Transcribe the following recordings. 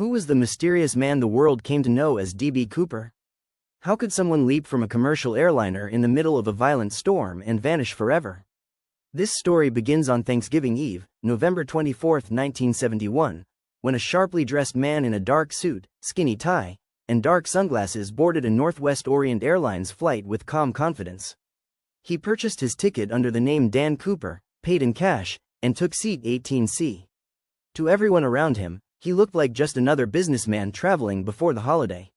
Who was the mysterious man the world came to know as D.B. Cooper? How could someone leap from a commercial airliner in the middle of a violent storm and vanish forever? This story begins on Thanksgiving Eve, November 24, 1971, when a sharply dressed man in a dark suit, skinny tie, and dark sunglasses boarded a Northwest Orient Airlines flight with calm confidence. He purchased his ticket under the name Dan Cooper, paid in cash, and took seat 18C. To everyone around him, he looked like just another businessman traveling before the holiday.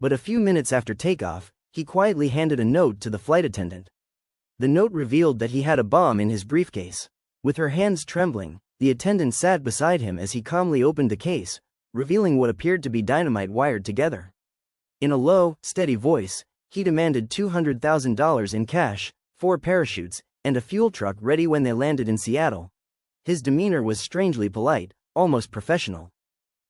But a few minutes after takeoff, he quietly handed a note to the flight attendant. The note revealed that he had a bomb in his briefcase. With her hands trembling, the attendant sat beside him as he calmly opened the case, revealing what appeared to be dynamite wired together. In a low, steady voice, he demanded $200,000 in cash, 4 parachutes, and a fuel truck ready when they landed in Seattle. His demeanor was strangely polite, almost professional.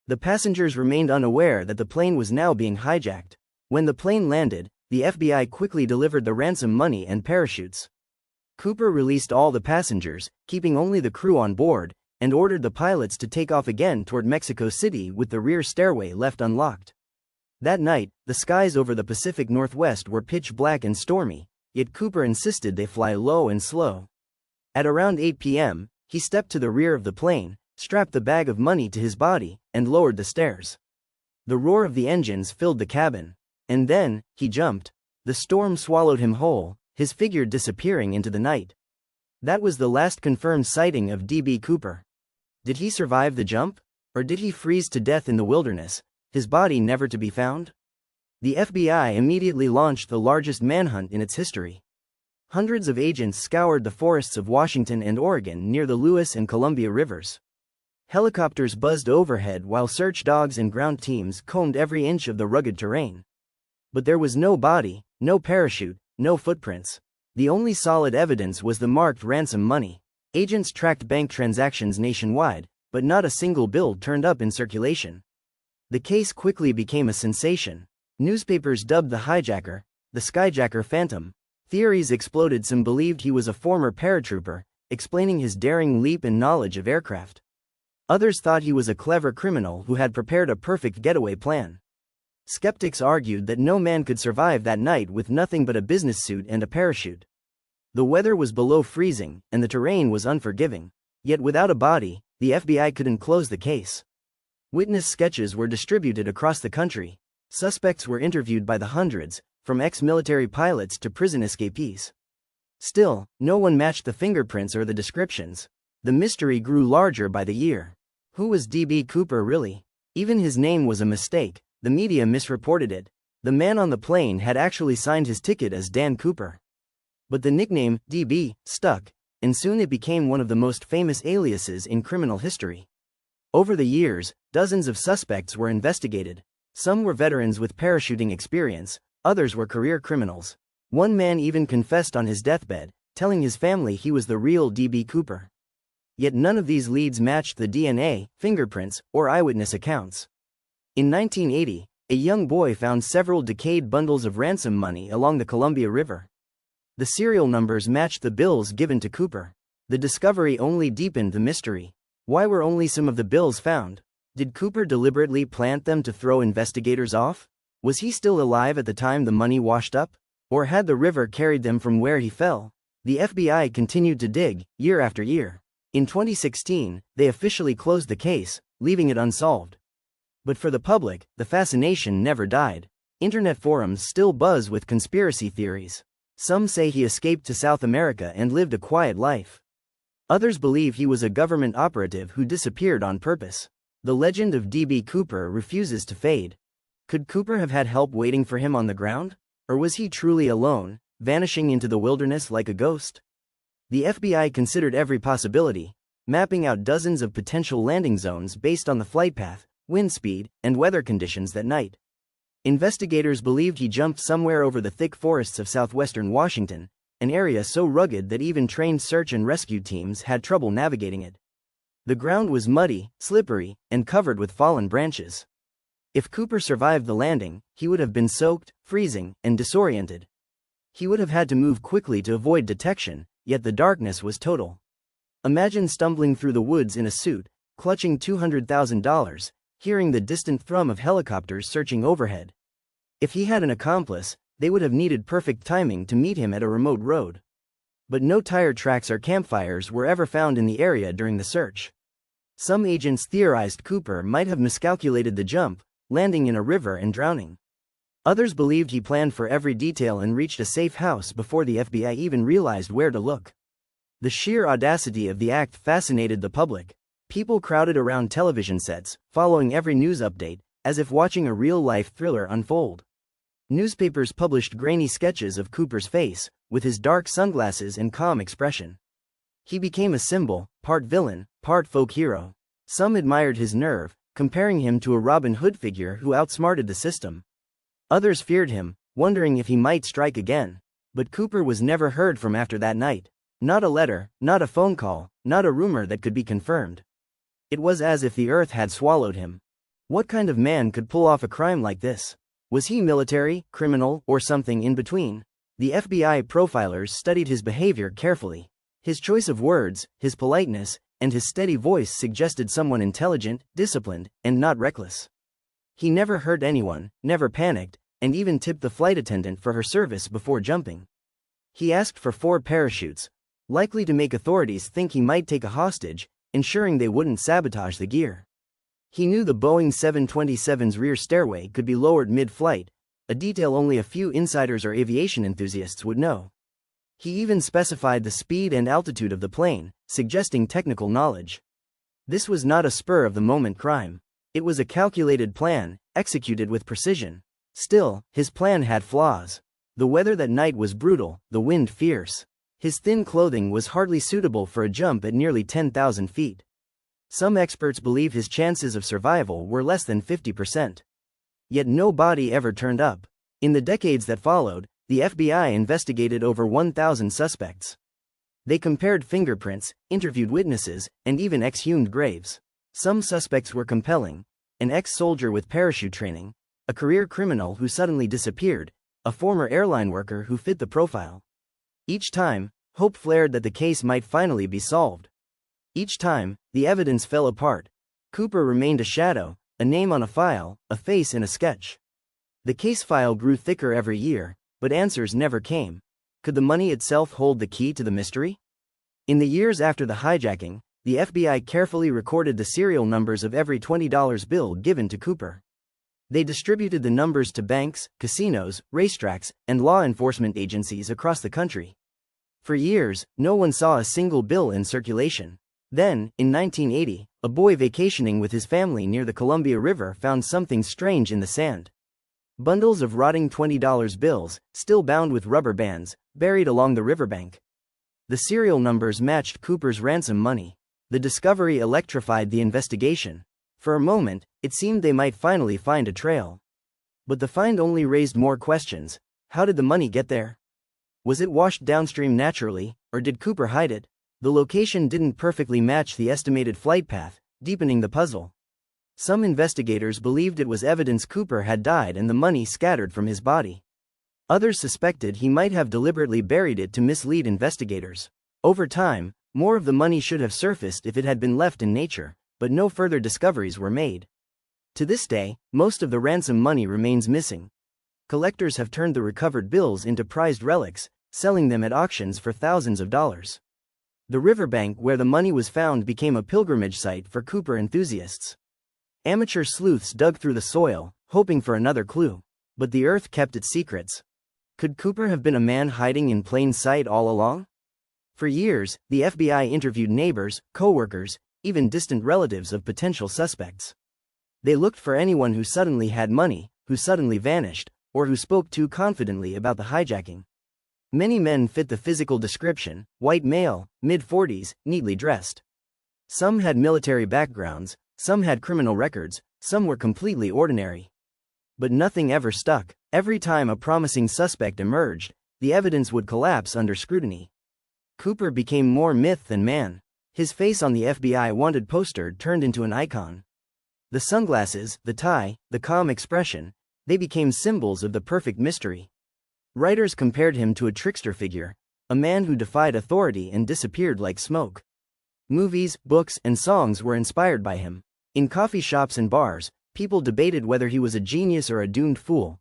The passengers remained unaware that the plane was now being hijacked. When the plane landed, the FBI quickly delivered the ransom money and parachutes. Cooper released all the passengers, keeping only the crew on board, and ordered the pilots to take off again toward Mexico City with the rear stairway left unlocked. That night, the skies over the Pacific Northwest were pitch black and stormy, yet Cooper insisted they fly low and slow. At around 8 p.m., he stepped to the rear of the plane, strapped the bag of money to his body, and lowered the stairs. The roar of the engines filled the cabin. And then, he jumped. The storm swallowed him whole, his figure disappearing into the night. That was the last confirmed sighting of D.B. Cooper. Did he survive the jump? Or did he freeze to death in the wilderness, his body never to be found? The FBI immediately launched the largest manhunt in its history. Hundreds of agents scoured the forests of Washington and Oregon near the Lewis and Columbia rivers. Helicopters buzzed overhead while search dogs and ground teams combed every inch of the rugged terrain. But there was no body, no parachute, no footprints. The only solid evidence was the marked ransom money. Agents tracked bank transactions nationwide, but not a single bill turned up in circulation. The case quickly became a sensation. Newspapers dubbed the hijacker the Skyjacker Phantom. Theories exploded. Some believed he was a former paratrooper, explaining his daring leap and knowledge of aircraft. Others thought he was a clever criminal who had prepared a perfect getaway plan. Skeptics argued that no man could survive that night with nothing but a business suit and a parachute. The weather was below freezing, and the terrain was unforgiving. Yet without a body, the FBI couldn't close the case. Witness sketches were distributed across the country. Suspects were interviewed by the hundreds, from ex-military pilots to prison escapees. Still, no one matched the fingerprints or the descriptions. The mystery grew larger by the year. Who was D.B. Cooper really? Even his name was a mistake. The media misreported it. The man on the plane had actually signed his ticket as Dan Cooper. But the nickname, DB, stuck, and soon it became one of the most famous aliases in criminal history. Over the years, dozens of suspects were investigated. Some were veterans with parachuting experience, others were career criminals. One man even confessed on his deathbed, telling his family he was the real D.B. Cooper. Yet none of these leads matched the DNA, fingerprints, or eyewitness accounts. In 1980, a young boy found several decayed bundles of ransom money along the Columbia River. The serial numbers matched the bills given to Cooper. The discovery only deepened the mystery. Why were only some of the bills found? Did Cooper deliberately plant them to throw investigators off? Was he still alive at the time the money washed up? Or had the river carried them from where he fell? The FBI continued to dig, year after year. In 2016, they officially closed the case, leaving it unsolved. But for the public, the fascination never died. Internet forums still buzz with conspiracy theories. Some say he escaped to South America and lived a quiet life. Others believe he was a government operative who disappeared on purpose. The legend of D.B. Cooper refuses to fade. Could Cooper have had help waiting for him on the ground? Or was he truly alone, vanishing into the wilderness like a ghost? The FBI considered every possibility, mapping out dozens of potential landing zones based on the flight path, wind speed, and weather conditions that night. Investigators believed he jumped somewhere over the thick forests of southwestern Washington, an area so rugged that even trained search and rescue teams had trouble navigating it. The ground was muddy, slippery, and covered with fallen branches. If Cooper survived the landing, he would have been soaked, freezing, and disoriented. He would have had to move quickly to avoid detection, yet the darkness was total. Imagine stumbling through the woods in a suit, clutching $200,000, hearing the distant thrum of helicopters searching overhead. If he had an accomplice, they would have needed perfect timing to meet him at a remote road. But no tire tracks or campfires were ever found in the area during the search. Some agents theorized Cooper might have miscalculated the jump, landing in a river and drowning. Others believed he planned for every detail and reached a safe house before the FBI even realized where to look. The sheer audacity of the act fascinated the public. People crowded around television sets, following every news update, as if watching a real-life thriller unfold. Newspapers published grainy sketches of Cooper's face, with his dark sunglasses and calm expression. He became a symbol, part villain, part folk hero. Some admired his nerve, comparing him to a Robin Hood figure who outsmarted the system. Others feared him, wondering if he might strike again. But Cooper was never heard from after that night. Not a letter, not a phone call, not a rumor that could be confirmed. It was as if the earth had swallowed him. What kind of man could pull off a crime like this? Was he military, criminal, or something in between? The FBI profilers studied his behavior carefully. His choice of words, his politeness, and his steady voice suggested someone intelligent, disciplined, and not reckless. He never hurt anyone, never panicked, and even tipped the flight attendant for her service before jumping. He asked for 4 parachutes, likely to make authorities think he might take a hostage, ensuring they wouldn't sabotage the gear. He knew the Boeing 727's rear stairway could be lowered mid-flight, a detail only a few insiders or aviation enthusiasts would know. He even specified the speed and altitude of the plane, suggesting technical knowledge. This was not a spur-of-the-moment crime. It was a calculated plan, executed with precision. Still, his plan had flaws. The weather that night was brutal, the wind fierce. His thin clothing was hardly suitable for a jump at nearly 10,000 feet. Some experts believe his chances of survival were less than 50%. Yet no body ever turned up. In the decades that followed, the FBI investigated over 1,000 suspects. They compared fingerprints, interviewed witnesses, and even exhumed graves. Some suspects were compelling: an ex-soldier with parachute training, a career criminal who suddenly disappeared, a former airline worker who fit the profile. Each time, hope flared that the case might finally be solved. Each time, the evidence fell apart. Cooper remained a shadow, a name on a file, a face in a sketch. The case file grew thicker every year, but answers never came. Could the money itself hold the key to the mystery? In the years after the hijacking, the FBI carefully recorded the serial numbers of every $20 bill given to Cooper. They distributed the numbers to banks, casinos, racetracks, and law enforcement agencies across the country. For years, no one saw a single bill in circulation. Then, in 1980, a boy vacationing with his family near the Columbia River found something strange in the sand. Bundles of rotting $20 bills, still bound with rubber bands, buried along the riverbank. The serial numbers matched Cooper's ransom money. The discovery electrified the investigation. For a moment, it seemed they might finally find a trail. But the find only raised more questions. How did the money get there? Was it washed downstream naturally, or did Cooper hide it? The location didn't perfectly match the estimated flight path, deepening the puzzle. Some investigators believed it was evidence Cooper had died and the money scattered from his body. Others suspected he might have deliberately buried it to mislead investigators. Over time, more of the money should have surfaced if it had been left in nature, but no further discoveries were made. To this day, most of the ransom money remains missing. Collectors have turned the recovered bills into prized relics, selling them at auctions for thousands of dollars. The riverbank where the money was found became a pilgrimage site for Cooper enthusiasts. Amateur sleuths dug through the soil, hoping for another clue. But the earth kept its secrets. Could Cooper have been a man hiding in plain sight all along? For years, the FBI interviewed neighbors, co-workers, even distant relatives of potential suspects. They looked for anyone who suddenly had money, who suddenly vanished, or who spoke too confidently about the hijacking. Many men fit the physical description: white male, mid-40s, neatly dressed. Some had military backgrounds, some had criminal records, some were completely ordinary. But nothing ever stuck. Every time a promising suspect emerged, the evidence would collapse under scrutiny. Cooper became more myth than man. His face on the FBI wanted poster turned into an icon. The sunglasses, the tie, the calm expression, they became symbols of the perfect mystery. Writers compared him to a trickster figure, a man who defied authority and disappeared like smoke. Movies, books, and songs were inspired by him. In coffee shops and bars, people debated whether he was a genius or a doomed fool.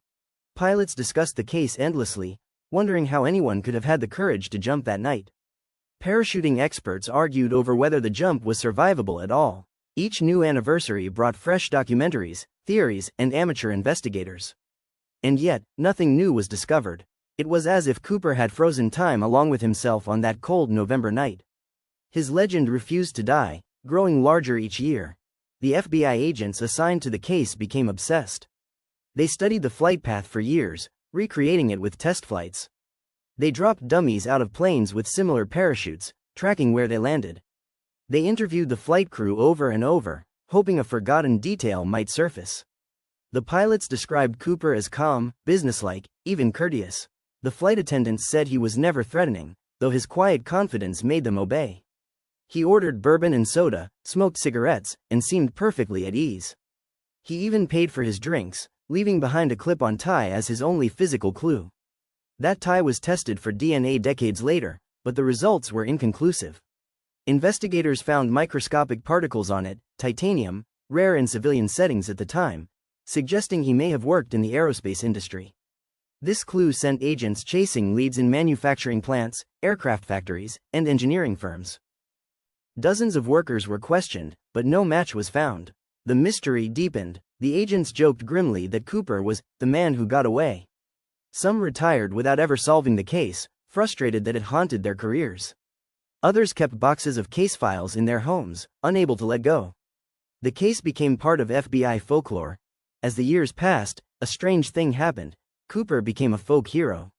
Pilots discussed the case endlessly, wondering how anyone could have had the courage to jump that night. Parachuting experts argued over whether the jump was survivable at all. Each new anniversary brought fresh documentaries, theories, and amateur investigators. And yet, nothing new was discovered. It was as if Cooper had frozen time along with himself on that cold November night. His legend refused to die, growing larger each year. The FBI agents assigned to the case became obsessed. They studied the flight path for years, recreating it with test flights. They dropped dummies out of planes with similar parachutes, tracking where they landed. They interviewed the flight crew over and over, hoping a forgotten detail might surface. The pilots described Cooper as calm, businesslike, even courteous. The flight attendants said he was never threatening, though his quiet confidence made them obey. He ordered bourbon and soda, smoked cigarettes, and seemed perfectly at ease. He even paid for his drinks, leaving behind a clip-on tie as his only physical clue. That tie was tested for DNA decades later, but the results were inconclusive. Investigators found microscopic particles on it, titanium, rare in civilian settings at the time, suggesting he may have worked in the aerospace industry. This clue sent agents chasing leads in manufacturing plants, aircraft factories, and engineering firms. Dozens of workers were questioned, but no match was found. The mystery deepened. The agents joked grimly that Cooper was the man who got away. Some retired without ever solving the case, frustrated that it haunted their careers. Others kept boxes of case files in their homes, unable to let go. The case became part of FBI folklore. As the years passed, a strange thing happened. Cooper became a folk hero.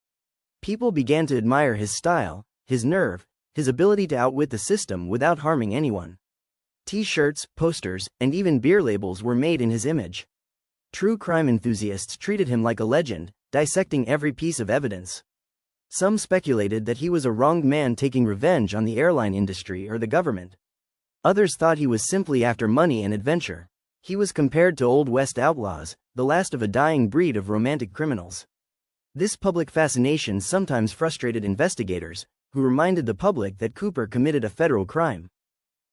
People began to admire his style, his nerve, his ability to outwit the system without harming anyone. T-shirts, posters, and even beer labels were made in his image. True crime enthusiasts treated him like a legend, dissecting every piece of evidence. Some speculated that he was a wronged man taking revenge on the airline industry or the government. Others thought he was simply after money and adventure. He was compared to Old West outlaws, the last of a dying breed of romantic criminals. This public fascination sometimes frustrated investigators, who reminded the public that Cooper committed a federal crime.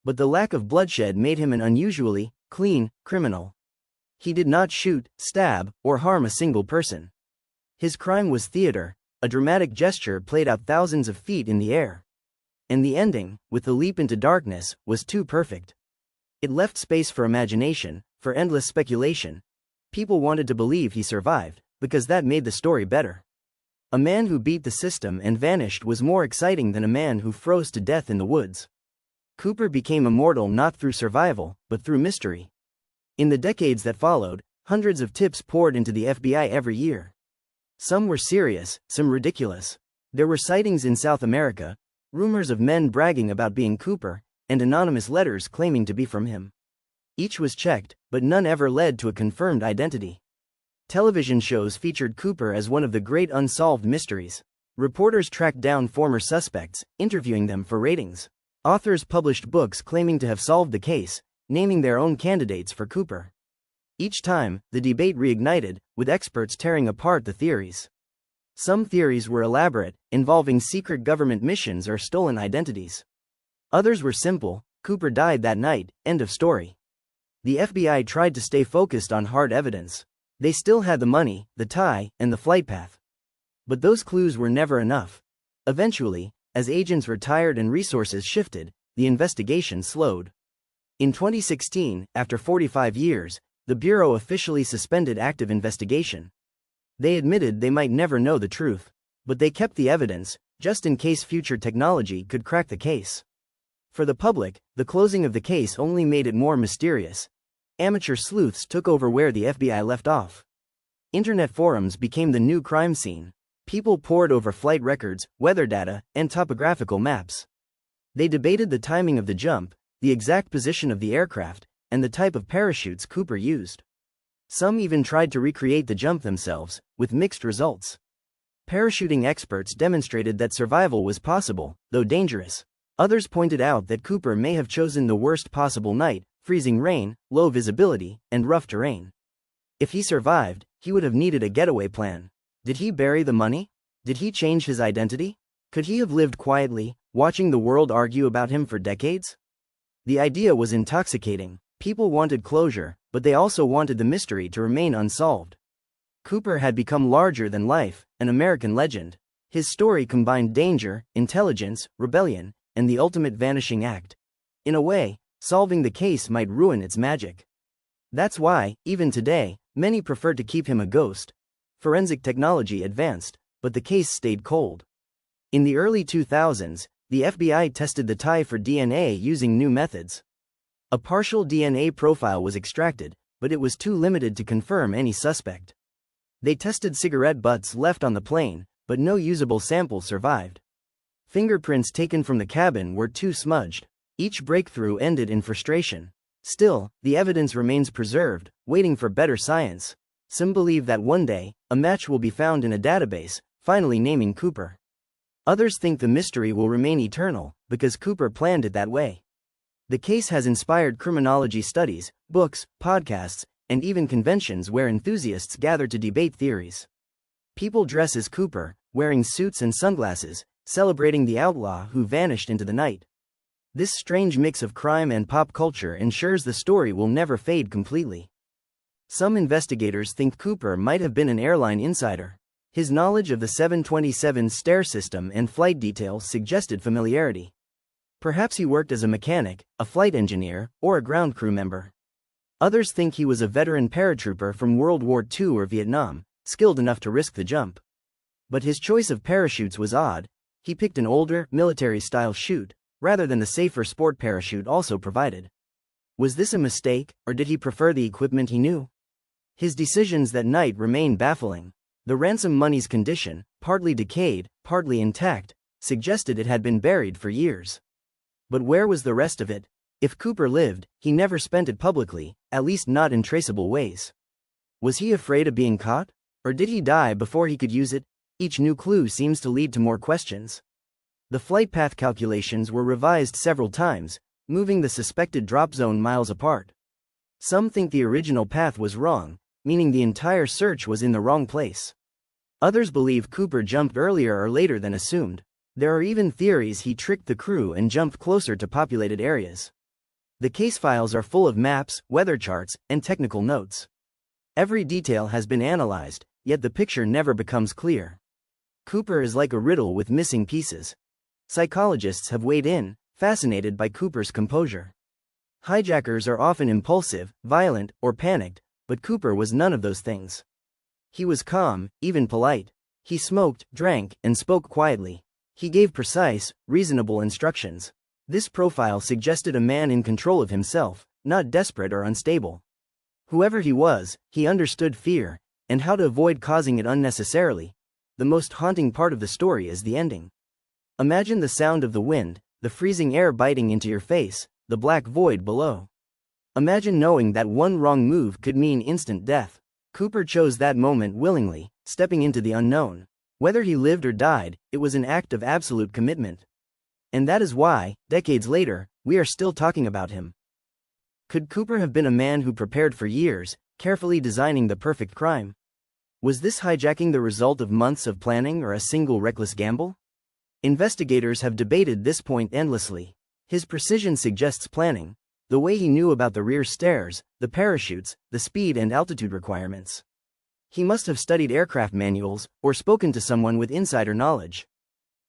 But the lack of bloodshed made him an unusually clean criminal. He did not shoot, stab, or harm a single person. His crime was theater, a dramatic gesture played out thousands of feet in the air. And the ending, with the leap into darkness, was too perfect. It left space for imagination, for endless speculation. People wanted to believe he survived, because that made the story better. A man who beat the system and vanished was more exciting than a man who froze to death in the woods. Cooper became immortal not through survival, but through mystery. In the decades that followed, hundreds of tips poured into the FBI every year. Some were serious, some ridiculous. There were sightings in South America, rumors of men bragging about being Cooper, and anonymous letters claiming to be from him. Each was checked, but none ever led to a confirmed identity. Television shows featured Cooper as one of the great unsolved mysteries. Reporters tracked down former suspects, interviewing them for ratings. Authors published books claiming to have solved the case, naming their own candidates for Cooper. Each time, the debate reignited, with experts tearing apart the theories. Some theories were elaborate, involving secret government missions or stolen identities. Others were simple: Cooper died that night, end of story. The FBI tried to stay focused on hard evidence. They still had the money, the tie, and the flight path. But those clues were never enough. Eventually, as agents retired and resources shifted, the investigation slowed. In 2016, after 45 years, the Bureau officially suspended active investigation. They admitted they might never know the truth, but they kept the evidence, just in case future technology could crack the case. For the public, the closing of the case only made it more mysterious. Amateur sleuths took over where the FBI left off. Internet forums became the new crime scene. People pored over flight records, weather data, and topographical maps. They debated the timing of the jump, the exact position of the aircraft, and the type of parachutes Cooper used. Some even tried to recreate the jump themselves, with mixed results. Parachuting experts demonstrated that survival was possible, though dangerous. Others pointed out that Cooper may have chosen the worst possible night: freezing rain, low visibility, and rough terrain. If he survived, he would have needed a getaway plan. Did he bury the money? Did he change his identity? Could he have lived quietly, watching the world argue about him for decades? The idea was intoxicating. People wanted closure, but they also wanted the mystery to remain unsolved. Cooper had become larger than life, an American legend. His story combined danger, intelligence, rebellion, and the ultimate vanishing act. In a way, solving the case might ruin its magic. That's why, even today, many prefer to keep him a ghost. Forensic technology advanced, but the case stayed cold. In the early 2000s, the FBI tested the tie for DNA using new methods. A partial DNA profile was extracted, but it was too limited to confirm any suspect. They tested cigarette butts left on the plane, but no usable sample survived. Fingerprints taken from the cabin were too smudged. Each breakthrough ended in frustration. Still, the evidence remains preserved, waiting for better science. Some believe that one day, a match will be found in a database, finally naming Cooper. Others think the mystery will remain eternal, because Cooper planned it that way. The case has inspired criminology studies, books, podcasts, and even conventions where enthusiasts gather to debate theories. People dress as Cooper, wearing suits and sunglasses, celebrating the outlaw who vanished into the night. This strange mix of crime and pop culture ensures the story will never fade completely. Some investigators think Cooper might have been an airline insider. His knowledge of the 727 stair system and flight details suggested familiarity. Perhaps he worked as a mechanic, a flight engineer, or a ground crew member. Others think he was a veteran paratrooper from World War II or Vietnam, skilled enough to risk the jump. But his choice of parachutes was odd. He picked an older, military-style chute, rather than the safer sport parachute also provided. Was this a mistake, or did he prefer the equipment he knew? His decisions that night remain baffling. The ransom money's condition, partly decayed, partly intact, suggested it had been buried for years. But where was the rest of it? If Cooper lived, he never spent it publicly, at least not in traceable ways. Was he afraid of being caught? Or did he die before he could use it? Each new clue seems to lead to more questions. The flight path calculations were revised several times, moving the suspected drop zone miles apart. Some think the original path was wrong, meaning the entire search was in the wrong place. Others believe Cooper jumped earlier or later than assumed. There are even theories he tricked the crew and jumped closer to populated areas. The case files are full of maps, weather charts, and technical notes. Every detail has been analyzed, yet the picture never becomes clear. Cooper is like a riddle with missing pieces. Psychologists have weighed in, fascinated by Cooper's composure. Hijackers are often impulsive, violent, or panicked, but Cooper was none of those things. He was calm, even polite. He smoked, drank, and spoke quietly. He gave precise, reasonable instructions. This profile suggested a man in control of himself, not desperate or unstable. Whoever he was, he understood fear, and how to avoid causing it unnecessarily. The most haunting part of the story is the ending. Imagine the sound of the wind, the freezing air biting into your face, the black void below. Imagine knowing that one wrong move could mean instant death. Cooper chose that moment willingly, stepping into the unknown. Whether he lived or died, it was an act of absolute commitment. And that is why, decades later, we are still talking about him. Could Cooper have been a man who prepared for years, carefully designing the perfect crime? Was this hijacking the result of months of planning or a single reckless gamble? Investigators have debated this point endlessly. His precision suggests planning, the way he knew about the rear stairs, the parachutes, the speed and altitude requirements. He must have studied aircraft manuals, or spoken to someone with insider knowledge.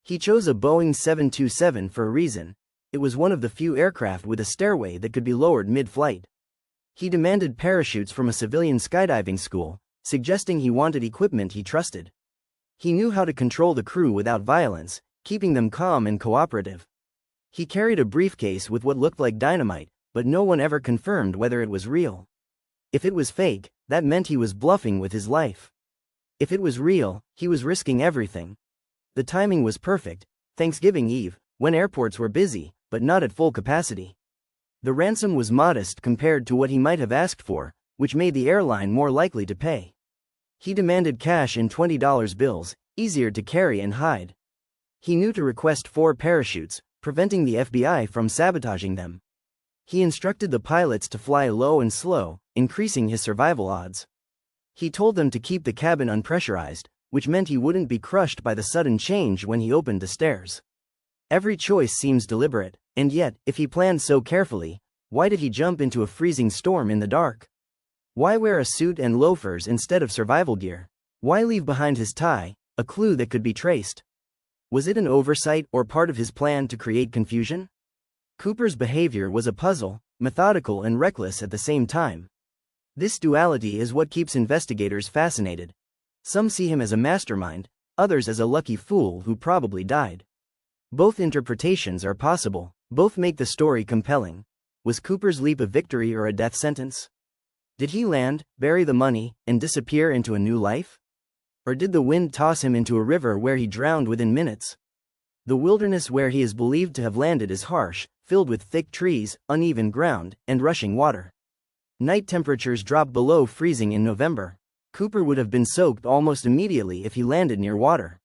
He chose a Boeing 727 for a reason. It was one of the few aircraft with a stairway that could be lowered mid-flight. He demanded parachutes from a civilian skydiving school, suggesting he wanted equipment he trusted. He knew how to control the crew without violence, keeping them calm and cooperative. He carried a briefcase with what looked like dynamite, but no one ever confirmed whether it was real. If it was fake, that meant he was bluffing with his life. If it was real, he was risking everything. The timing was perfect, Thanksgiving Eve, when airports were busy, but not at full capacity. The ransom was modest compared to what he might have asked for, which made the airline more likely to pay. He demanded cash in $20 bills, easier to carry and hide. He knew to request 4 parachutes, preventing the FBI from sabotaging them. He instructed the pilots to fly low and slow, increasing his survival odds. He told them to keep the cabin unpressurized, which meant he wouldn't be crushed by the sudden change when he opened the stairs. Every choice seems deliberate, and yet, if he planned so carefully, Why did he jump into a freezing storm in the dark? Why wear a suit and loafers instead of survival gear? Why leave behind his tie, a clue that could be traced? Was it an oversight or part of his plan to create confusion? Cooper's behavior was a puzzle, methodical and reckless at the same time. This duality is what keeps investigators fascinated. Some see him as a mastermind, others as a lucky fool who probably died. Both interpretations are possible, both make the story compelling. Was Cooper's leap a victory or a death sentence? Did he land, bury the money, and disappear into a new life? Or did the wind toss him into a river where he drowned within minutes? The wilderness where he is believed to have landed is harsh, filled with thick trees, uneven ground, and rushing water. Night temperatures drop below freezing in November. Cooper would have been soaked almost immediately if he landed near water.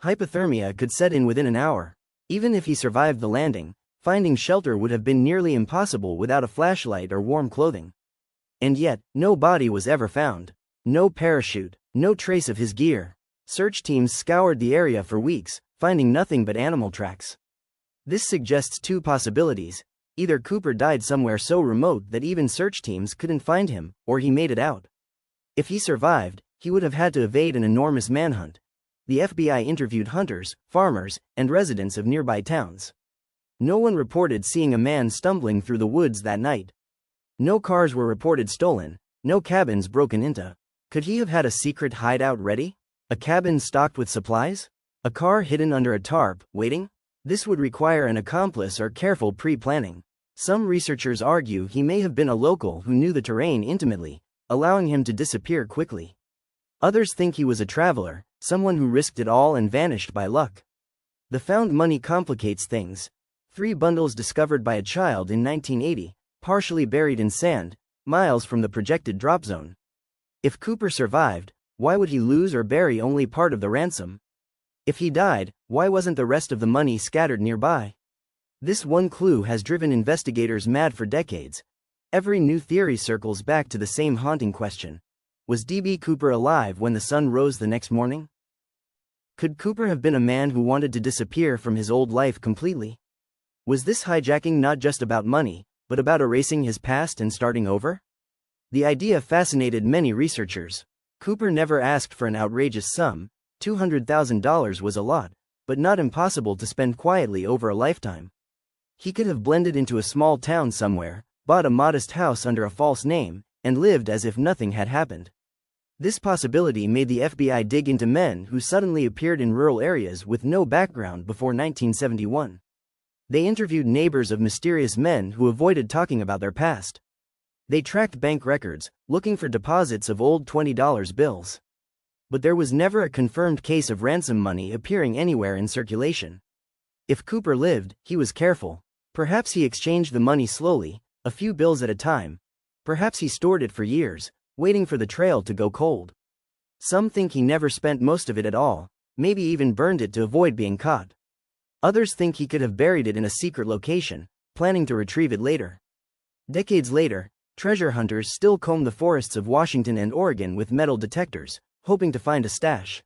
Hypothermia could set in within an hour. Even if he survived the landing, finding shelter would have been nearly impossible without a flashlight or warm clothing. And yet, no body was ever found. No parachute, no trace of his gear. Search teams scoured the area for weeks, finding nothing but animal tracks. This suggests two possibilities. Either Cooper died somewhere so remote that even search teams couldn't find him, or he made it out. If he survived, he would have had to evade an enormous manhunt. The FBI interviewed hunters, farmers, and residents of nearby towns. No one reported seeing a man stumbling through the woods that night. No cars were reported stolen, no cabins broken into. Could he have had a secret hideout ready? A cabin stocked with supplies? A car hidden under a tarp, waiting? This would require an accomplice or careful pre-planning. Some researchers argue he may have been a local who knew the terrain intimately, allowing him to disappear quickly. Others think he was a traveler, someone who risked it all and vanished by luck. The found money complicates things. 3 bundles discovered by a child in 1980, partially buried in sand, miles from the projected drop zone. If Cooper survived, why would he lose or bury only part of the ransom? If he died, why wasn't the rest of the money scattered nearby? This one clue has driven investigators mad for decades. Every new theory circles back to the same haunting question. Was D.B. Cooper alive when the sun rose the next morning? Could Cooper have been a man who wanted to disappear from his old life completely? Was this hijacking not just about money, but about erasing his past and starting over? The idea fascinated many researchers. Cooper never asked for an outrageous sum. $200,000 was a lot, but not impossible to spend quietly over a lifetime. He could have blended into a small town somewhere, bought a modest house under a false name, and lived as if nothing had happened. This possibility made the FBI dig into men who suddenly appeared in rural areas with no background before 1971. They interviewed neighbors of mysterious men who avoided talking about their past. They tracked bank records, looking for deposits of old $20 bills. But there was never a confirmed case of ransom money appearing anywhere in circulation. If Cooper lived, he was careful. Perhaps he exchanged the money slowly, a few bills at a time. Perhaps he stored it for years, waiting for the trail to go cold. Some think he never spent most of it at all, maybe even burned it to avoid being caught. Others think he could have buried it in a secret location, planning to retrieve it later. Decades later, treasure hunters still comb the forests of Washington and Oregon with metal detectors, hoping to find a stash.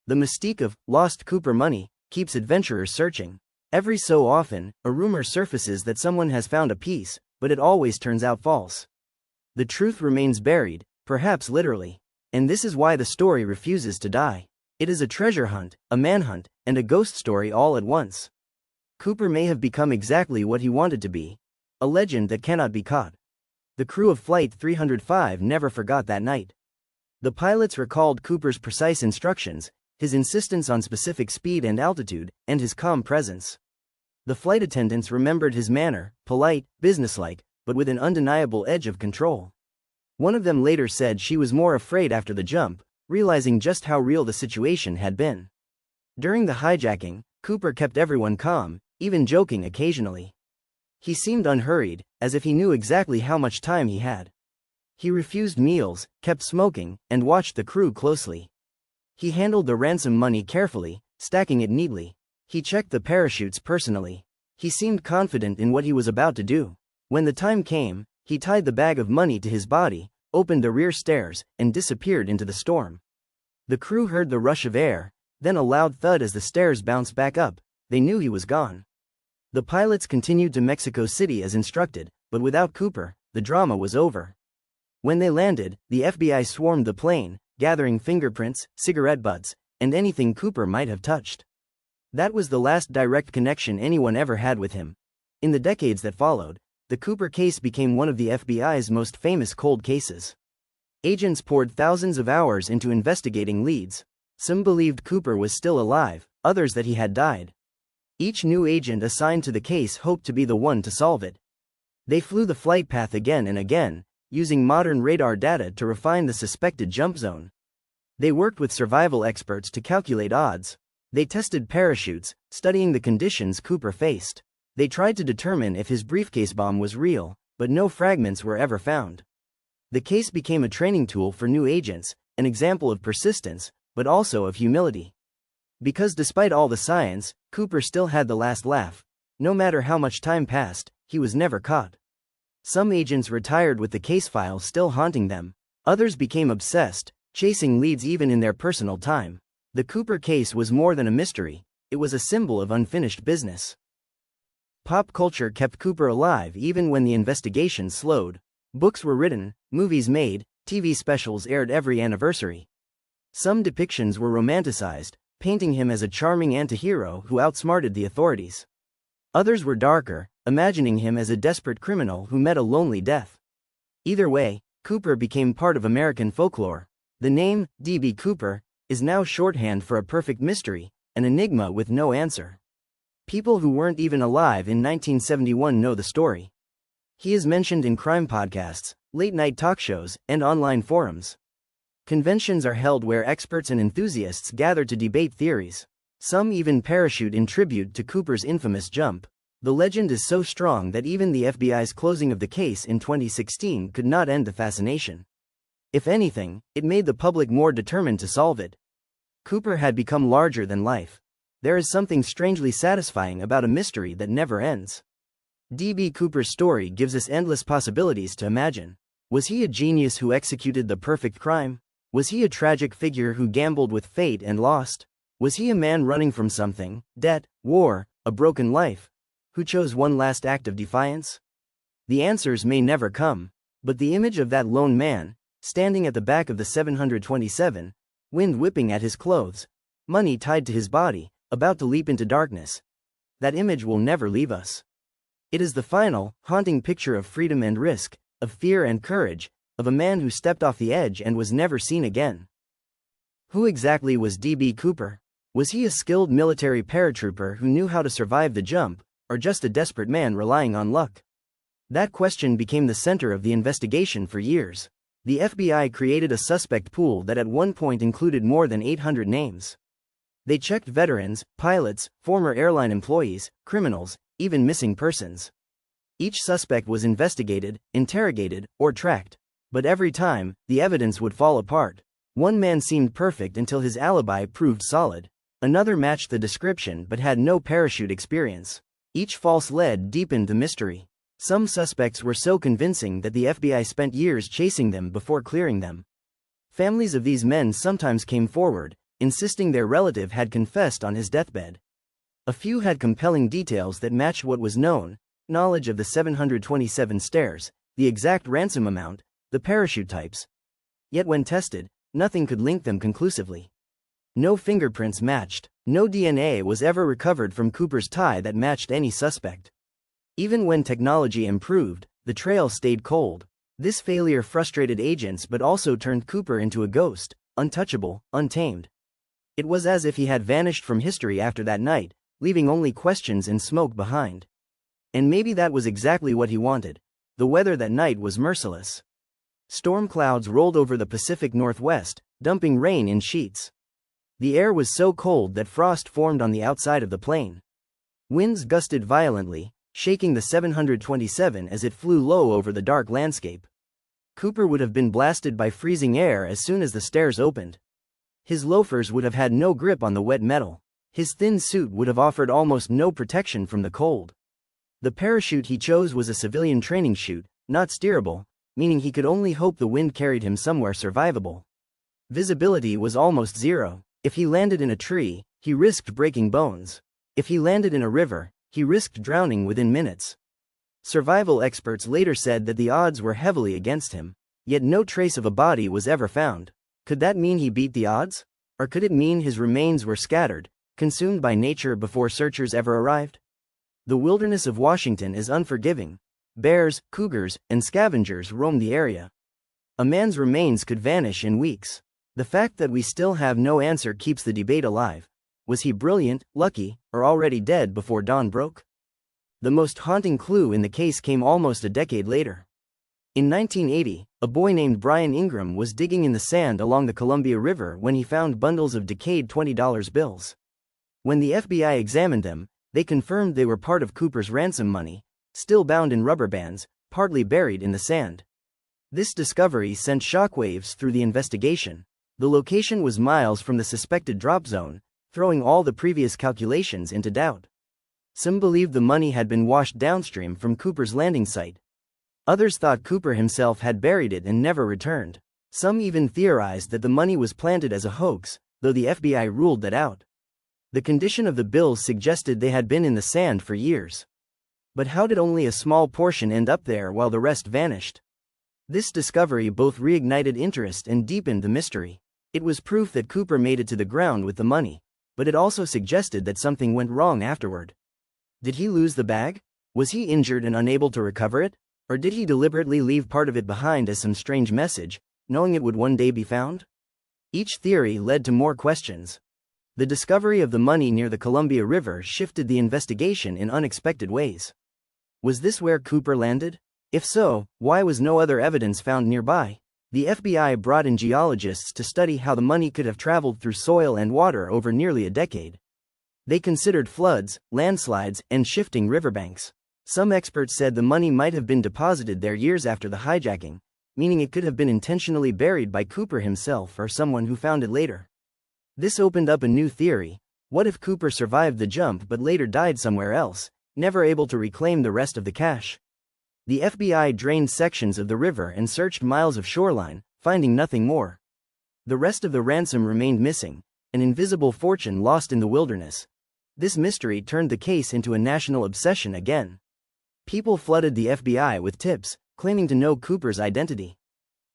The mystique of lost Cooper money keeps adventurers searching. Every so often, a rumor surfaces that someone has found a piece, but it always turns out false. The truth remains buried, perhaps literally. And this is why the story refuses to die. It is a treasure hunt, a manhunt, and a ghost story all at once. Cooper may have become exactly what he wanted to be, a legend that cannot be caught. The crew of Flight 305 never forgot that night. The pilots recalled Cooper's precise instructions, his insistence on specific speed and altitude, and his calm presence. The flight attendants remembered his manner, polite, businesslike, but with an undeniable edge of control. One of them later said she was more afraid after the jump, realizing just how real the situation had been. During the hijacking, Cooper kept everyone calm, even joking occasionally. He seemed unhurried, as if he knew exactly how much time he had. He refused meals, kept smoking, and watched the crew closely. He handled the ransom money carefully, stacking it neatly. He checked the parachutes personally. He seemed confident in what he was about to do. When the time came, he tied the bag of money to his body, opened the rear stairs, and disappeared into the storm. The crew heard the rush of air, then a loud thud as the stairs bounced back up. They knew he was gone. The pilots continued to Mexico City as instructed, but without Cooper, the drama was over. When they landed, the FBI swarmed the plane, gathering fingerprints, cigarette butts, and anything Cooper might have touched. That was the last direct connection anyone ever had with him. In the decades that followed, the Cooper case became one of the FBI's most famous cold cases. Agents poured thousands of hours into investigating leads. Some believed Cooper was still alive, others that he had died. Each new agent assigned to the case hoped to be the one to solve it. They flew the flight path again and again, using modern radar data to refine the suspected jump zone. They worked with survival experts to calculate odds. They tested parachutes, studying the conditions Cooper faced. They tried to determine if his briefcase bomb was real, but no fragments were ever found. The case became a training tool for new agents, an example of persistence, but also of humility. Because despite all the science, Cooper still had the last laugh. No matter how much time passed, he was never caught. Some agents retired with the case file still haunting them. Others became obsessed, chasing leads even in their personal time. The Cooper case was more than a mystery, it was a symbol of unfinished business. Pop culture kept Cooper alive even when the investigation slowed. Books were written, movies made, TV specials aired every anniversary. Some depictions were romanticized, painting him as a charming anti-hero who outsmarted the authorities. Others were darker, imagining him as a desperate criminal who met a lonely death. Either way, Cooper became part of American folklore. The name, D.B. Cooper, is now shorthand for a perfect mystery, an enigma with no answer. People who weren't even alive in 1971 know the story. He is mentioned in crime podcasts, late-night talk shows, and online forums. Conventions are held where experts and enthusiasts gather to debate theories. Some even parachute in tribute to Cooper's infamous jump. The legend is so strong that even the FBI's closing of the case in 2016 could not end the fascination. If anything, it made the public more determined to solve it. Cooper had become larger than life. There is something strangely satisfying about a mystery that never ends. D.B. Cooper's story gives us endless possibilities to imagine. Was he a genius who executed the perfect crime? Was he a tragic figure who gambled with fate and lost? Was he a man running from something, debt, war, a broken life, who chose one last act of defiance? The answers may never come, but the image of that lone man, standing at the back of the 727, wind whipping at his clothes, money tied to his body, about to leap into darkness. That image will never leave us. It is the final, haunting picture of freedom and risk, of fear and courage, of a man who stepped off the edge and was never seen again. Who exactly was D.B. Cooper? Was he a skilled military paratrooper who knew how to survive the jump, or just a desperate man relying on luck? That question became the center of the investigation for years. The FBI created a suspect pool that at one point included more than 800 names. They checked veterans, pilots, former airline employees, criminals, even missing persons. Each suspect was investigated, interrogated, or tracked. But every time, the evidence would fall apart. One man seemed perfect until his alibi proved solid. Another matched the description but had no parachute experience. Each false lead deepened the mystery. Some suspects were so convincing that the FBI spent years chasing them before clearing them. Families of these men sometimes came forward, insisting their relative had confessed on his deathbed. A few had compelling details that matched what was known: knowledge of the 727 stairs, the exact ransom amount, the parachute types. Yet when tested, nothing could link them conclusively. No fingerprints matched, no DNA was ever recovered from Cooper's tie that matched any suspect. Even when technology improved, the trail stayed cold. This failure frustrated agents but also turned Cooper into a ghost, untouchable, untamed. It was as if he had vanished from history after that night, leaving only questions and smoke behind. And maybe that was exactly what he wanted. The weather that night was merciless. Storm clouds rolled over the Pacific Northwest, dumping rain in sheets. The air was so cold that frost formed on the outside of the plane. Winds gusted violently, shaking the 727 as it flew low over the dark landscape. Cooper would have been blasted by freezing air as soon as the stairs opened. His loafers would have had no grip on the wet metal. His thin suit would have offered almost no protection from the cold. The parachute he chose was a civilian training chute, not steerable, meaning he could only hope the wind carried him somewhere survivable. Visibility was almost zero. If he landed in a tree, he risked breaking bones. If he landed in a river, he risked drowning within minutes. Survival experts later said that the odds were heavily against him, yet no trace of a body was ever found. Could that mean he beat the odds? Or could it mean his remains were scattered, consumed by nature before searchers ever arrived? The wilderness of Washington is unforgiving. Bears, cougars, and scavengers roam the area. A man's remains could vanish in weeks. The fact that we still have no answer keeps the debate alive. Was he brilliant, lucky, or already dead before dawn broke? The most haunting clue in the case came almost a decade later. In 1980, a boy named Brian Ingram was digging in the sand along the Columbia River when he found bundles of decayed $20 bills. When the FBI examined them, they confirmed they were part of Cooper's ransom money, still bound in rubber bands, partly buried in the sand. This discovery sent shockwaves through the investigation. The location was miles from the suspected drop zone, throwing all the previous calculations into doubt. Some believed the money had been washed downstream from Cooper's landing site. Others thought Cooper himself had buried it and never returned. Some even theorized that the money was planted as a hoax, though the FBI ruled that out. The condition of the bills suggested they had been in the sand for years. But how did only a small portion end up there while the rest vanished? This discovery both reignited interest and deepened the mystery. It was proof that Cooper made it to the ground with the money, but it also suggested that something went wrong afterward. Did he lose the bag? Was he injured and unable to recover it? Or did he deliberately leave part of it behind as some strange message, knowing it would one day be found? Each theory led to more questions. The discovery of the money near the Columbia River shifted the investigation in unexpected ways. Was this where Cooper landed? If so, why was no other evidence found nearby? The FBI brought in geologists to study how the money could have traveled through soil and water over nearly a decade. They considered floods, landslides, and shifting riverbanks. Some experts said the money might have been deposited there years after the hijacking, meaning it could have been intentionally buried by Cooper himself or someone who found it later. This opened up a new theory. What if Cooper survived the jump but later died somewhere else, never able to reclaim the rest of the cash? The FBI drained sections of the river and searched miles of shoreline, finding nothing more. The rest of the ransom remained missing, an invisible fortune lost in the wilderness. This mystery turned the case into a national obsession again. People flooded the FBI with tips, claiming to know Cooper's identity.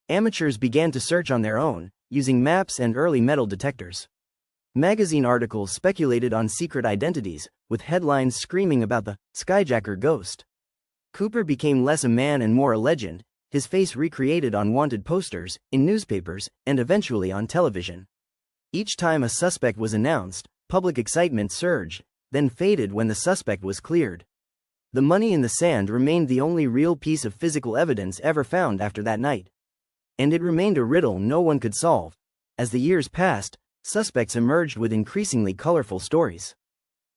Amateurs began to search on their own, using maps and early metal detectors. Magazine articles speculated on secret identities, with headlines screaming about the Skyjacker ghost. Cooper became less a man and more a legend, his face recreated on wanted posters, in newspapers, and eventually on television. Each time a suspect was announced, public excitement surged, then faded when the suspect was cleared. The money in the sand remained the only real piece of physical evidence ever found after that night. And it remained a riddle no one could solve. As the years passed, suspects emerged with increasingly colorful stories.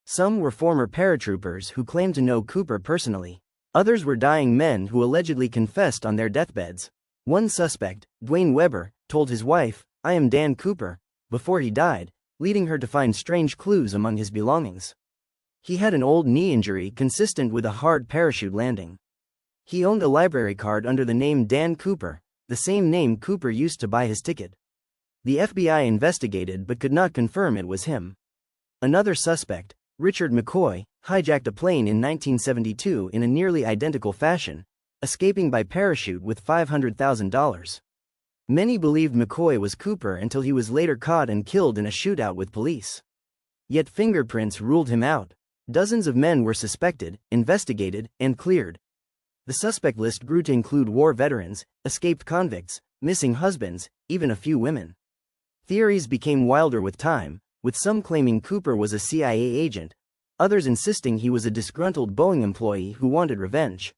Some were former paratroopers who claimed to know Cooper personally. Others were dying men who allegedly confessed on their deathbeds. One suspect, Dwayne Weber, told his wife, "I am Dan Cooper," before he died, leading her to find strange clues among his belongings. He had an old knee injury consistent with a hard parachute landing. He owned a library card under the name Dan Cooper, the same name Cooper used to buy his ticket. The FBI investigated but could not confirm it was him. Another suspect, Richard McCoy, hijacked a plane in 1972 in a nearly identical fashion, escaping by parachute with $500,000. Many believed McCoy was Cooper until he was later caught and killed in a shootout with police. Yet fingerprints ruled him out. Dozens of men were suspected, investigated, and cleared. The suspect list grew to include war veterans, escaped convicts, missing husbands, even a few women. Theories became wilder with time, with some claiming Cooper was a CIA agent, others insisting he was a disgruntled Boeing employee who wanted revenge.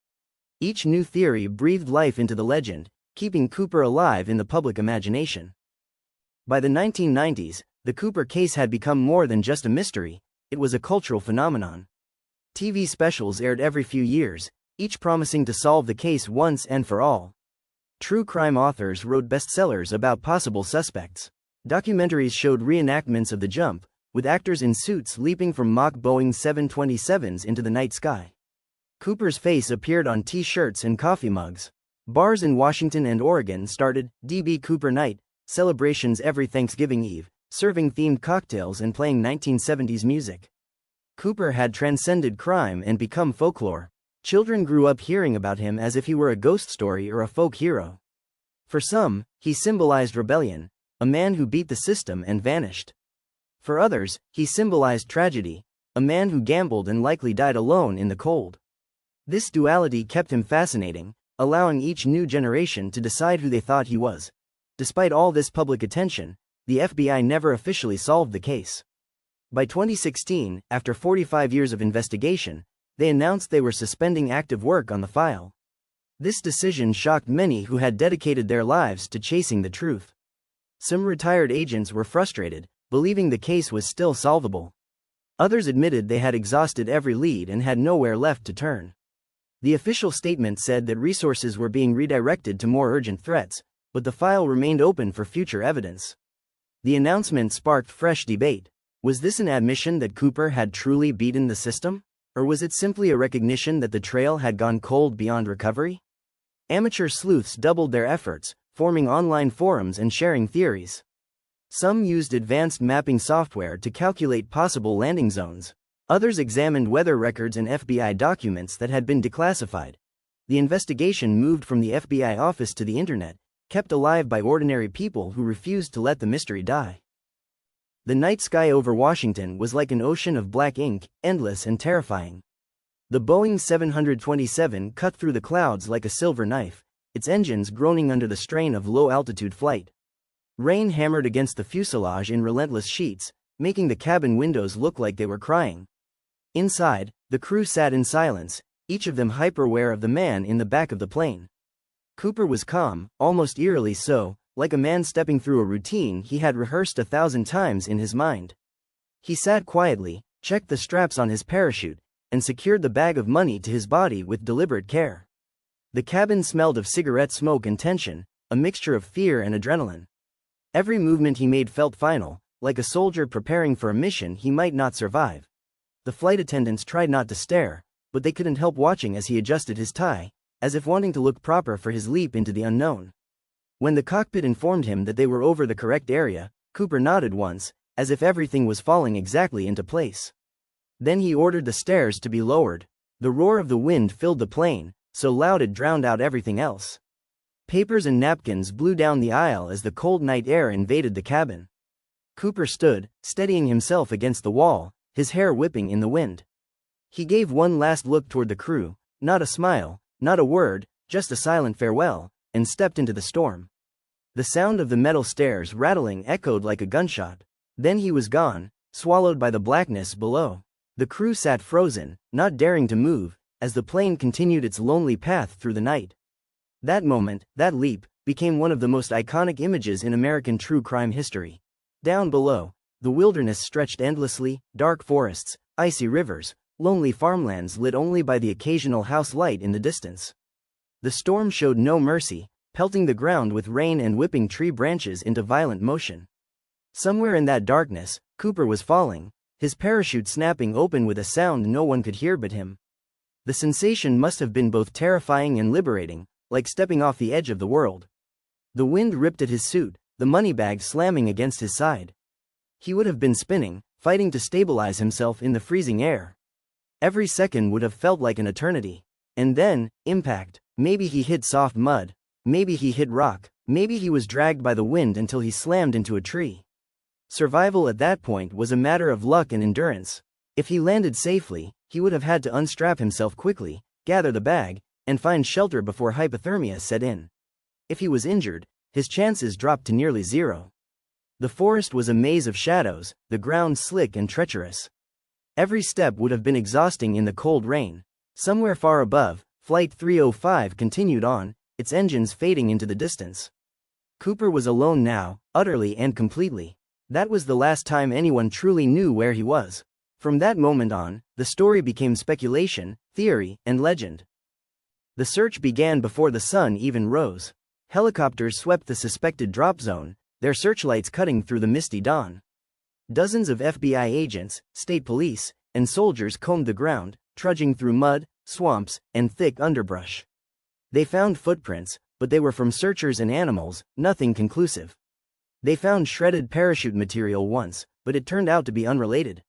Each new theory breathed life into the legend, keeping Cooper alive in the public imagination. By the 1990s, the Cooper case had become more than just a mystery. It was a cultural phenomenon. TV specials aired every few years, each promising to solve the case once and for all. True crime authors wrote bestsellers about possible suspects. Documentaries showed reenactments of the jump, with actors in suits leaping from mock Boeing 727s into the night sky. Cooper's face appeared on T-shirts and coffee mugs. Bars in Washington and Oregon started DB Cooper Night celebrations every Thanksgiving Eve, serving themed cocktails and playing 1970s music. Cooper had transcended crime and become folklore. Children grew up hearing about him as if he were a ghost story or a folk hero. For some, he symbolized rebellion, a man who beat the system and vanished. For others, he symbolized tragedy, a man who gambled and likely died alone in the cold. This duality kept him fascinating, allowing each new generation to decide who they thought he was. Despite all this public attention, the FBI never officially solved the case. By 2016, after 45 years of investigation, they announced they were suspending active work on the file. This decision shocked many who had dedicated their lives to chasing the truth. Some retired agents were frustrated, believing the case was still solvable. Others admitted they had exhausted every lead and had nowhere left to turn. The official statement said that resources were being redirected to more urgent threats, but the file remained open for future evidence. The announcement sparked fresh debate. Was this an admission that Cooper had truly beaten the system? Or was it simply a recognition that the trail had gone cold beyond recovery? Amateur sleuths doubled their efforts, forming online forums and sharing theories. Some used advanced mapping software to calculate possible landing zones. Others examined weather records and FBI documents that had been declassified. The investigation moved from the FBI office to the internet, kept alive by ordinary people who refused to let the mystery die. The night sky over Washington was like an ocean of black ink, endless and terrifying. The Boeing 727 cut through the clouds like a silver knife, its engines groaning under the strain of low-altitude flight. Rain hammered against the fuselage in relentless sheets, making the cabin windows look like they were crying. Inside, the crew sat in silence, each of them hyper-aware of the man in the back of the plane. Cooper was calm, almost eerily so, like a man stepping through a routine he had rehearsed 1,000 times in his mind. He sat quietly, checked the straps on his parachute, and secured the bag of money to his body with deliberate care. The cabin smelled of cigarette smoke and tension, a mixture of fear and adrenaline. Every movement he made felt final, like a soldier preparing for a mission he might not survive. The flight attendants tried not to stare, but they couldn't help watching as he adjusted his tie, as if wanting to look proper for his leap into the unknown. When the cockpit informed him that they were over the correct area, Cooper nodded once, as if everything was falling exactly into place. Then he ordered the stairs to be lowered. The roar of the wind filled the plane, so loud it drowned out everything else. Papers and napkins blew down the aisle as the cold night air invaded the cabin. Cooper stood, steadying himself against the wall, his hair whipping in the wind. He gave one last look toward the crew, not a smile, not a word, just a silent farewell, and stepped into the storm. The sound of the metal stairs rattling echoed like a gunshot. Then he was gone, swallowed by the blackness below. The crew sat frozen, not daring to move, as the plane continued its lonely path through the night. That moment, that leap, became one of the most iconic images in American true crime history. Down below, the wilderness stretched endlessly, dark forests, icy rivers, lonely farmlands lit only by the occasional house light in the distance. The storm showed no mercy, pelting the ground with rain and whipping tree branches into violent motion. Somewhere in that darkness, Cooper was falling, his parachute snapping open with a sound no one could hear but him. The sensation must have been both terrifying and liberating, like stepping off the edge of the world. The wind ripped at his suit, the money bag slamming against his side. He would have been spinning, fighting to stabilize himself in the freezing air. Every second would have felt like an eternity. And then, impact. Maybe he hit soft mud. Maybe he hit rock. Maybe he was dragged by the wind until he slammed into a tree. Survival at that point was a matter of luck and endurance. If he landed safely, he would have had to unstrap himself quickly, gather the bag, and find shelter before hypothermia set in. If he was injured, his chances dropped to nearly zero. The forest was a maze of shadows, the ground slick and treacherous. Every step would have been exhausting in the cold rain. Somewhere far above, Flight 305 continued on, its engines fading into the distance. Cooper was alone now, utterly and completely. That was the last time anyone truly knew where he was. From that moment on, the story became speculation, theory, and legend. The search began before the sun even rose. Helicopters swept the suspected drop zone, their searchlights cutting through the misty dawn. Dozens of FBI agents, state police, and soldiers combed the ground, trudging through mud, swamps, and thick underbrush. They found footprints, but they were from searchers and animals, nothing conclusive. They found shredded parachute material once, but it turned out to be unrelated.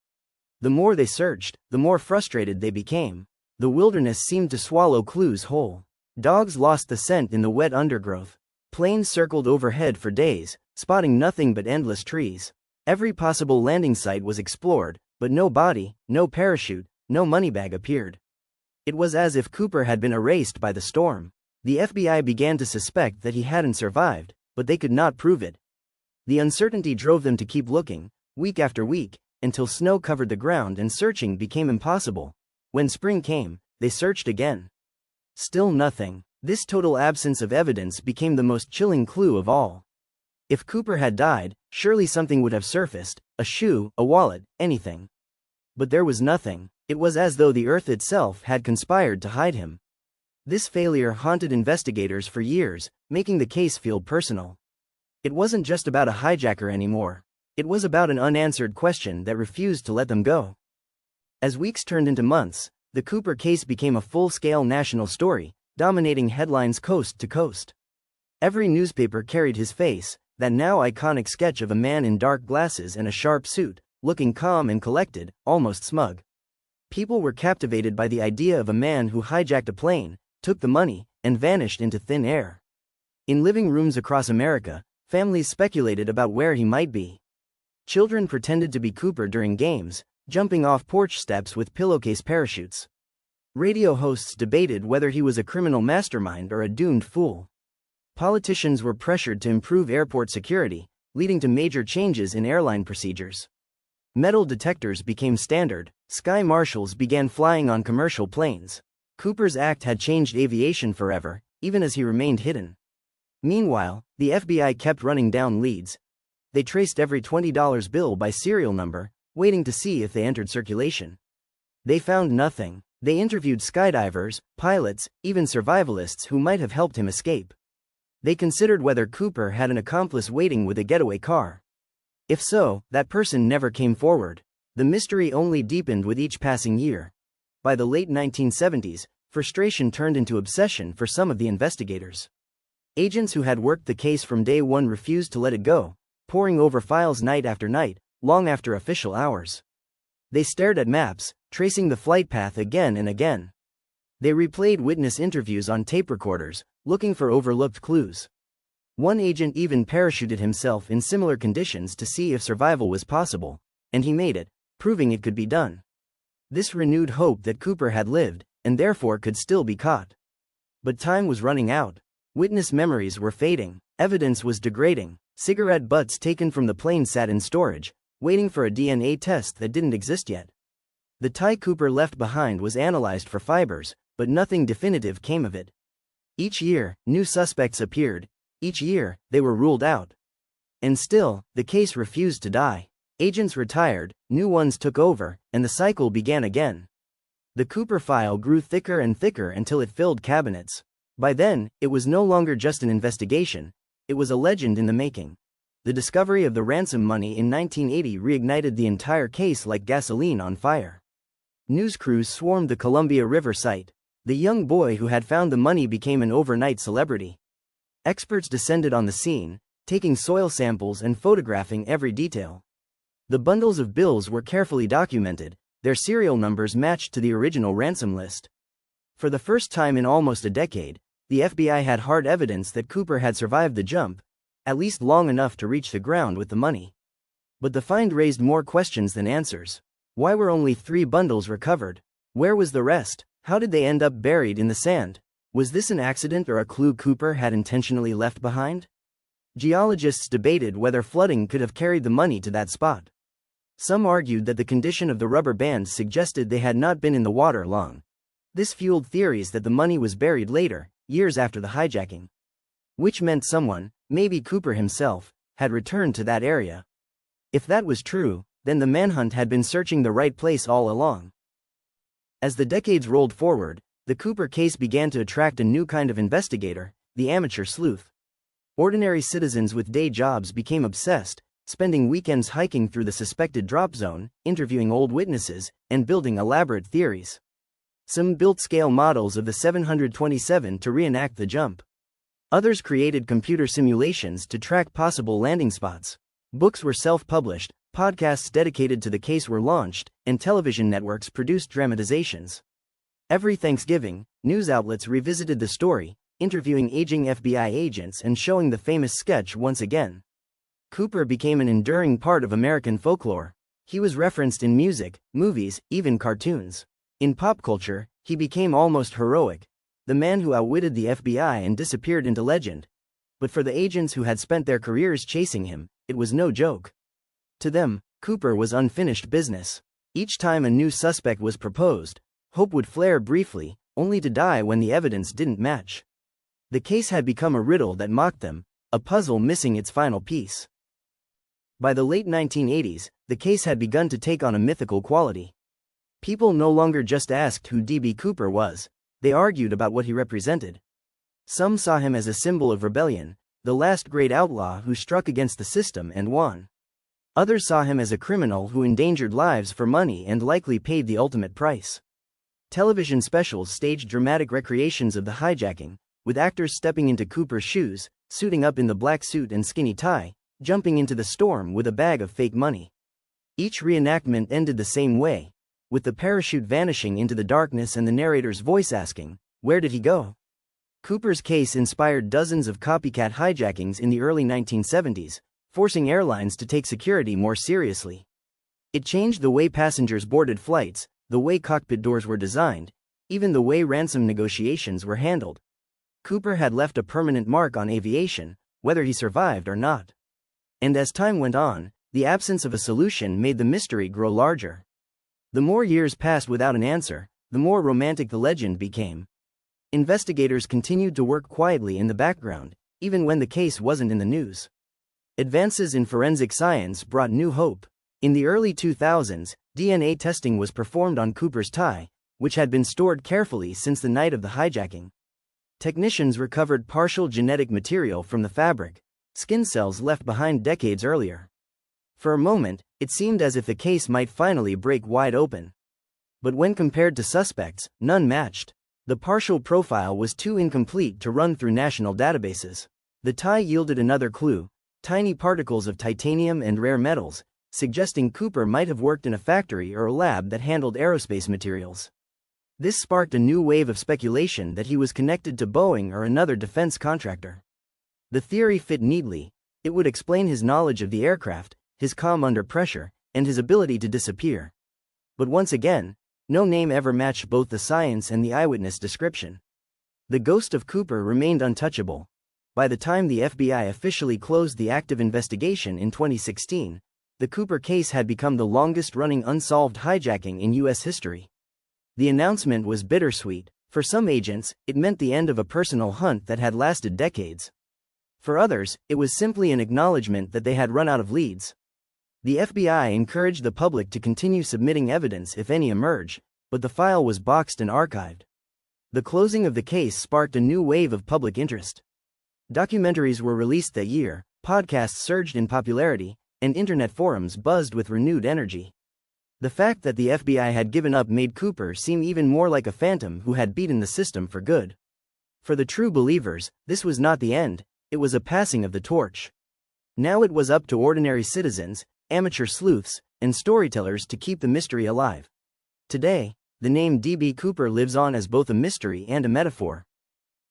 The more they searched, the more frustrated they became. The wilderness seemed to swallow clues whole. Dogs lost the scent in the wet undergrowth. Planes circled overhead for days, spotting nothing but endless trees. Every possible landing site was explored, but no body, no parachute, no moneybag appeared. It was as if Cooper had been erased by the storm. The FBI began to suspect that he hadn't survived, but they could not prove it. The uncertainty drove them to keep looking, week after week, until snow covered the ground and searching became impossible. When spring came, they searched again. Still nothing. This total absence of evidence became the most chilling clue of all. If Cooper had died, surely something would have surfaced, a shoe, a wallet, anything. But there was nothing. It was as though the earth itself had conspired to hide him. This failure haunted investigators for years, making the case feel personal. It wasn't just about a hijacker anymore. It was about an unanswered question that refused to let them go. As weeks turned into months, the Cooper case became a full-scale national story, dominating headlines coast to coast. Every newspaper carried his face, that now iconic sketch of a man in dark glasses and a sharp suit, looking calm and collected, almost smug. People were captivated by the idea of a man who hijacked a plane, took the money, and vanished into thin air. In living rooms across America, families speculated about where he might be. Children pretended to be Cooper during games, jumping off porch steps with pillowcase parachutes. Radio hosts debated whether he was a criminal mastermind or a doomed fool. Politicians were pressured to improve airport security, leading to major changes in airline procedures. Metal detectors became standard, sky marshals began flying on commercial planes. Cooper's act had changed aviation forever, even as he remained hidden. Meanwhile, the FBI kept running down leads. They traced every $20 bill by serial number, waiting to see if they entered circulation. They found nothing. They interviewed skydivers, pilots, even survivalists who might have helped him escape. They considered whether Cooper had an accomplice waiting with a getaway car. If so, that person never came forward. The mystery only deepened with each passing year. By the late 1970s, frustration turned into obsession for some of the investigators. Agents who had worked the case from day one refused to let it go, poring over files night after night, long after official hours. They stared at maps, tracing the flight path again and again. They replayed witness interviews on tape recorders, looking for overlooked clues. One agent even parachuted himself in similar conditions to see if survival was possible, and he made it, proving it could be done. This renewed hope that Cooper had lived, and therefore could still be caught. But time was running out. Witness memories were fading, evidence was degrading, cigarette butts taken from the plane sat in storage, waiting for a DNA test that didn't exist yet. The tie Cooper left behind was analyzed for fibers, but nothing definitive came of it. Each year, new suspects appeared. Each year, they were ruled out. And still, the case refused to die. Agents retired, new ones took over, and the cycle began again. The Cooper file grew thicker and thicker until it filled cabinets. By then, it was no longer just an investigation, it was a legend in the making. The discovery of the ransom money in 1980 reignited the entire case like gasoline on fire. News crews swarmed the Columbia River site. The young boy who had found the money became an overnight celebrity. Experts descended on the scene, taking soil samples and photographing every detail. The bundles of bills were carefully documented, their serial numbers matched to the original ransom list. For the first time in almost a decade, the FBI had hard evidence that Cooper had survived the jump, at least long enough to reach the ground with the money. But the find raised more questions than answers. Why were only 3 bundles recovered? Where was the rest? How did they end up buried in the sand? Was this an accident or a clue Cooper had intentionally left behind? Geologists debated whether flooding could have carried the money to that spot. Some argued that the condition of the rubber bands suggested they had not been in the water long. This fueled theories that the money was buried later, years after the hijacking. Which meant someone, maybe Cooper himself, had returned to that area. If that was true, then the manhunt had been searching the right place all along. As the decades rolled forward, the Cooper case began to attract a new kind of investigator, the amateur sleuth. Ordinary citizens with day jobs became obsessed, spending weekends hiking through the suspected drop zone, interviewing old witnesses, and building elaborate theories. Some built scale models of the 727 to reenact the jump. Others created computer simulations to track possible landing spots. Books were self-published, podcasts dedicated to the case were launched, and television networks produced dramatizations. Every Thanksgiving, news outlets revisited the story, interviewing aging FBI agents and showing the famous sketch once again. Cooper became an enduring part of American folklore. He was referenced in music, movies, even cartoons. In pop culture, he became almost heroic, the man who outwitted the FBI and disappeared into legend. But for the agents who had spent their careers chasing him, it was no joke. To them, Cooper was unfinished business. Each time a new suspect was proposed, hope would flare briefly, only to die when the evidence didn't match. The case had become a riddle that mocked them, a puzzle missing its final piece. By the late 1980s, the case had begun to take on a mythical quality. People no longer just asked who D.B. Cooper was, they argued about what he represented. Some saw him as a symbol of rebellion, the last great outlaw who struck against the system and won. Others saw him as a criminal who endangered lives for money and likely paid the ultimate price. Television specials staged dramatic recreations of the hijacking, with actors stepping into Cooper's shoes, suiting up in the black suit and skinny tie, jumping into the storm with a bag of fake money. Each reenactment ended the same way, with the parachute vanishing into the darkness and the narrator's voice asking, "Where did he go?" Cooper's case inspired dozens of copycat hijackings in the early 1970s, forcing airlines to take security more seriously. It changed the way passengers boarded flights, the way cockpit doors were designed, even the way ransom negotiations were handled. Cooper had left a permanent mark on aviation, whether he survived or not. And as time went on, the absence of a solution made the mystery grow larger. The more years passed without an answer, the more romantic the legend became. Investigators continued to work quietly in the background, even when the case wasn't in the news. Advances in forensic science brought new hope. In the early 2000s, DNA testing was performed on Cooper's tie, which had been stored carefully since the night of the hijacking. Technicians recovered partial genetic material from the fabric, skin cells left behind decades earlier. For a moment, it seemed as if the case might finally break wide open. But when compared to suspects, none matched. The partial profile was too incomplete to run through national databases. The tie yielded another clue, tiny particles of titanium and rare metals, suggesting Cooper might have worked in a factory or a lab that handled aerospace materials. This sparked a new wave of speculation that he was connected to Boeing or another defense contractor. The theory fit neatly. It would explain his knowledge of the aircraft, his calm under pressure, and his ability to disappear. But once again, no name ever matched both the science and the eyewitness description. The ghost of Cooper remained untouchable. By the time the FBI officially closed the active investigation in 2016, the Cooper case had become the longest-running unsolved hijacking in U.S. history. The announcement was bittersweet. For some agents, it meant the end of a personal hunt that had lasted decades. For others, it was simply an acknowledgement that they had run out of leads. The FBI encouraged the public to continue submitting evidence if any emerged, but the file was boxed and archived. The closing of the case sparked a new wave of public interest. Documentaries were released that year, podcasts surged in popularity, and internet forums buzzed with renewed energy. The fact that the FBI had given up made Cooper seem even more like a phantom who had beaten the system for good. For the true believers, this was not the end, it was a passing of the torch. Now it was up to ordinary citizens, amateur sleuths, and storytellers to keep the mystery alive. Today, the name D.B. Cooper lives on as both a mystery and a metaphor.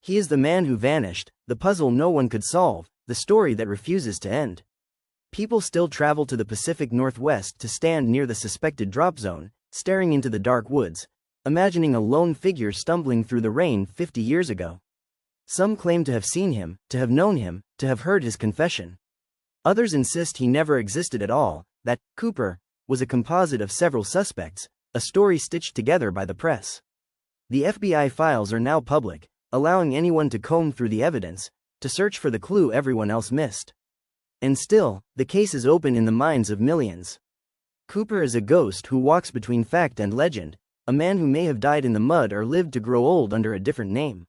He is the man who vanished, the puzzle no one could solve, the story that refuses to end. People still travel to the Pacific Northwest to stand near the suspected drop zone, staring into the dark woods, imagining a lone figure stumbling through the rain 50 years ago. Some claim to have seen him, to have known him, to have heard his confession. Others insist he never existed at all, that Cooper was a composite of several suspects, a story stitched together by the press. The FBI files are now public, allowing anyone to comb through the evidence, to search for the clue everyone else missed. And still, the case is open in the minds of millions. Cooper is a ghost who walks between fact and legend, a man who may have died in the mud or lived to grow old under a different name.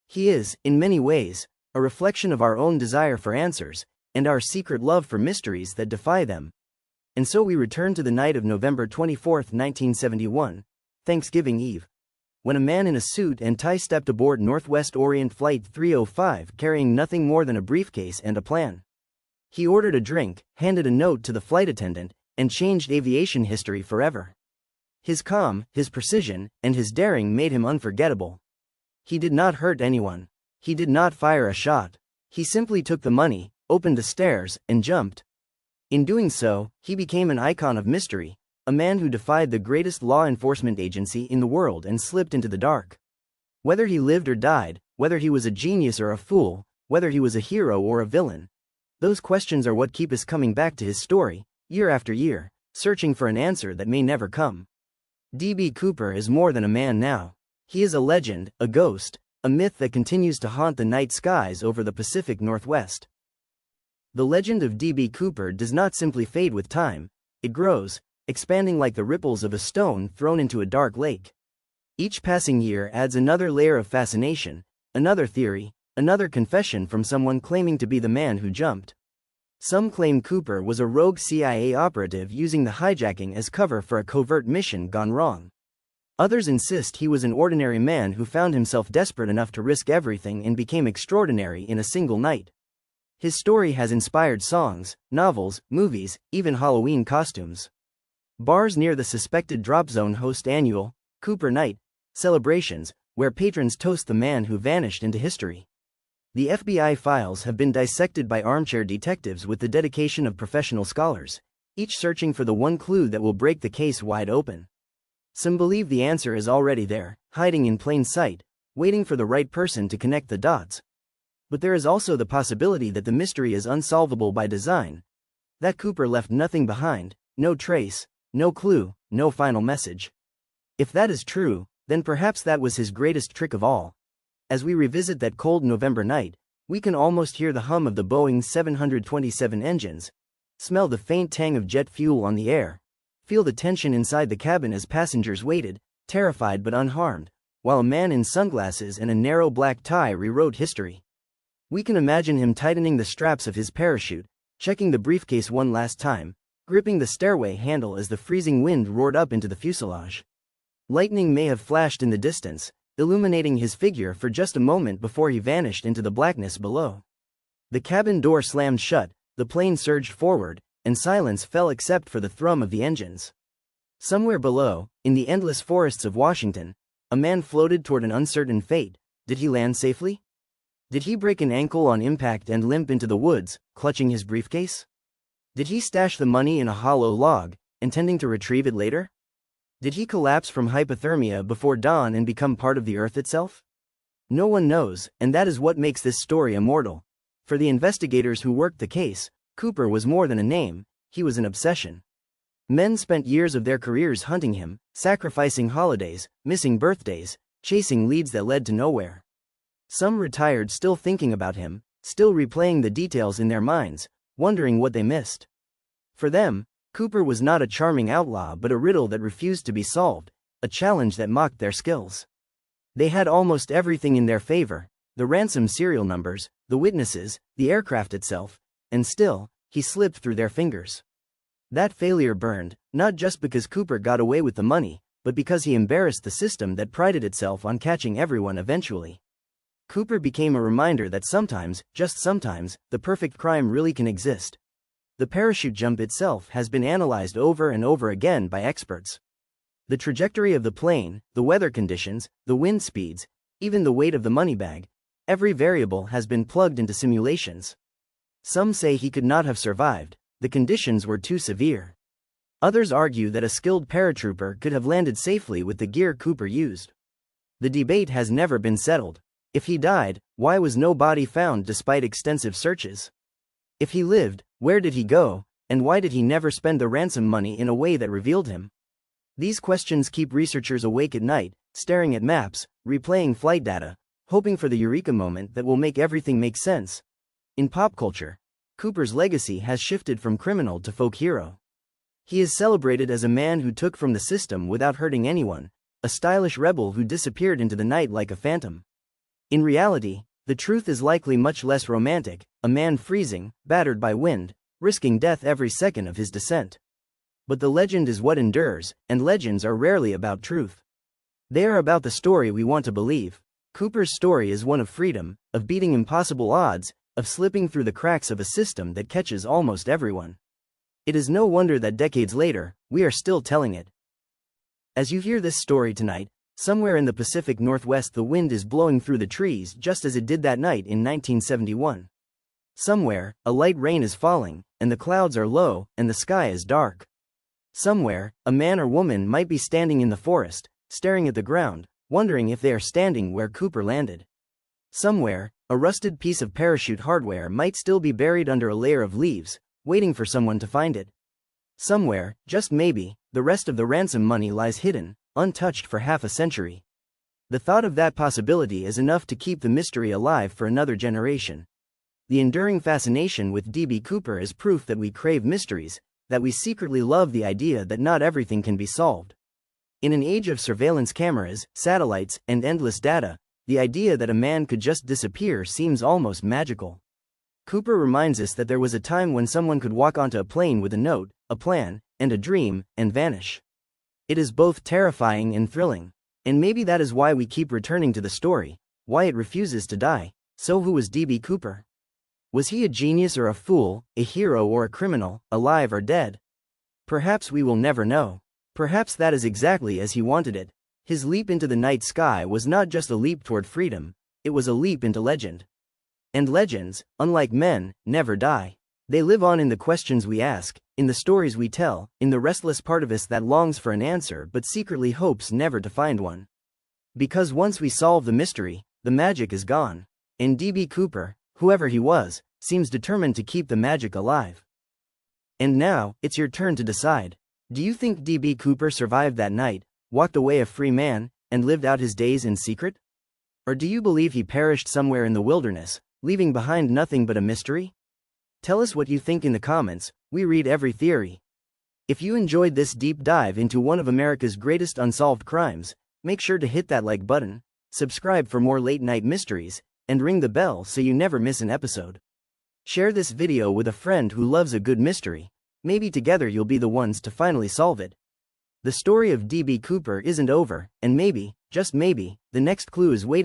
He is, in many ways, a reflection of our own desire for answers, and our secret love for mysteries that defy them. And so we return to the night of November 24, 1971, Thanksgiving Eve, when a man in a suit and tie stepped aboard Northwest Orient Flight 305 carrying nothing more than a briefcase and a plan. He ordered a drink, handed a note to the flight attendant, and changed aviation history forever. His calm, his precision, and his daring made him unforgettable. He did not hurt anyone. He did not fire a shot. He simply took the money, opened the stairs, and jumped. In doing so, he became an icon of mystery, a man who defied the greatest law enforcement agency in the world and slipped into the dark. Whether he lived or died, whether he was a genius or a fool, whether he was a hero or a villain, those questions are what keep us coming back to his story, year after year, searching for an answer that may never come. D.B. Cooper is more than a man now. He is a legend, a ghost, a myth that continues to haunt the night skies over the Pacific Northwest. The legend of D.B. Cooper does not simply fade with time, it grows, expanding like the ripples of a stone thrown into a dark lake. Each passing year adds another layer of fascination, another theory, another confession from someone claiming to be the man who jumped. Some claim Cooper was a rogue CIA operative using the hijacking as cover for a covert mission gone wrong. Others insist he was an ordinary man who found himself desperate enough to risk everything and became extraordinary in a single night. His story has inspired songs, novels, movies, even Halloween costumes. Bars near the suspected drop zone host annual Cooper Night celebrations, where patrons toast the man who vanished into history. The FBI files have been dissected by armchair detectives with the dedication of professional scholars, each searching for the one clue that will break the case wide open. Some believe the answer is already there, hiding in plain sight, waiting for the right person to connect the dots. But there is also the possibility that the mystery is unsolvable by design, that Cooper left nothing behind, no trace, no clue, no final message. If that is true, then perhaps that was his greatest trick of all. As we revisit that cold November night, we can almost hear the hum of the Boeing 727 engines, smell the faint tang of jet fuel on the air, feel the tension inside the cabin as passengers waited, terrified but unharmed, while a man in sunglasses and a narrow black tie rewrote history. We can imagine him tightening the straps of his parachute, checking the briefcase one last time, gripping the stairway handle as the freezing wind roared up into the fuselage. Lightning may have flashed in the distance, illuminating his figure for just a moment before he vanished into the blackness below. The cabin door slammed shut, the plane surged forward, and silence fell except for the thrum of the engines. Somewhere below, in the endless forests of Washington, a man floated toward an uncertain fate. Did he land safely? Did he break an ankle on impact and limp into the woods, clutching his briefcase? Did he stash the money in a hollow log, intending to retrieve it later? Did he collapse from hypothermia before dawn and become part of the earth itself? No one knows, and that is what makes this story immortal. For the investigators who worked the case, Cooper was more than a name, he was an obsession. Men spent years of their careers hunting him, sacrificing holidays, missing birthdays, chasing leads that led to nowhere. Some retired still thinking about him, still replaying the details in their minds, wondering what they missed. For them, Cooper was not a charming outlaw but a riddle that refused to be solved, a challenge that mocked their skills. They had almost everything in their favor, the ransom serial numbers, the witnesses, the aircraft itself, and still, he slipped through their fingers. That failure burned, not just because Cooper got away with the money, but because he embarrassed the system that prided itself on catching everyone eventually. Cooper became a reminder that sometimes, just sometimes, the perfect crime really can exist. The parachute jump itself has been analyzed over and over again by experts. The trajectory of the plane, the weather conditions, the wind speeds, even the weight of the money bag, every variable has been plugged into simulations. Some say he could not have survived, the conditions were too severe. Others argue that a skilled paratrooper could have landed safely with the gear Cooper used. The debate has never been settled. If he died, why was no body found despite extensive searches? If he lived, where did he go, and why did he never spend the ransom money in a way that revealed him? These questions keep researchers awake at night, staring at maps, replaying flight data, hoping for the eureka moment that will make everything make sense. In pop culture, Cooper's legacy has shifted from criminal to folk hero. He is celebrated as a man who took from the system without hurting anyone, a stylish rebel who disappeared into the night like a phantom. In reality, the truth is likely much less romantic, a man freezing, battered by wind, risking death every second of his descent. But the legend is what endures, and legends are rarely about truth. They are about the story we want to believe. Cooper's story is one of freedom, of beating impossible odds, of slipping through the cracks of a system that catches almost everyone. It is no wonder that decades later, we are still telling it. As you hear this story tonight, somewhere in the Pacific Northwest the wind is blowing through the trees just as it did that night in 1971. Somewhere, a light rain is falling, and the clouds are low, and the sky is dark. Somewhere, a man or woman might be standing in the forest, staring at the ground, wondering if they are standing where Cooper landed. Somewhere, a rusted piece of parachute hardware might still be buried under a layer of leaves, waiting for someone to find it. Somewhere, just maybe, the rest of the ransom money lies hidden, untouched for half a century. The thought of that possibility is enough to keep the mystery alive for another generation. The enduring fascination with D.B. Cooper is proof that we crave mysteries, that we secretly love the idea that not everything can be solved. In an age of surveillance cameras, satellites, and endless data, the idea that a man could just disappear seems almost magical. Cooper reminds us that there was a time when someone could walk onto a plane with a note, a plan, and a dream, and vanish. It is both terrifying and thrilling. And maybe that is why we keep returning to the story, why it refuses to die. So who was D.B. Cooper? Was he a genius or a fool, a hero or a criminal, alive or dead? Perhaps we will never know. Perhaps that is exactly as he wanted it. His leap into the night sky was not just a leap toward freedom, it was a leap into legend. And legends, unlike men, never die. They live on in the questions we ask, in the stories we tell, in the restless part of us that longs for an answer but secretly hopes never to find one. Because once we solve the mystery, the magic is gone. And D.B. Cooper, whoever he was, seems determined to keep the magic alive. And now, it's your turn to decide. Do you think D.B. Cooper survived that night, walked away a free man, and lived out his days in secret? Or do you believe he perished somewhere in the wilderness, leaving behind nothing but a mystery? Tell us what you think in the comments. We read every theory. If you enjoyed this deep dive into one of America's greatest unsolved crimes, make sure to hit that like button, subscribe for more late-night mysteries, and ring the bell so you never miss an episode. Share this video with a friend who loves a good mystery. Maybe together you'll be the ones to finally solve it. The story of D.B. Cooper isn't over, and maybe, just maybe, the next clue is waiting.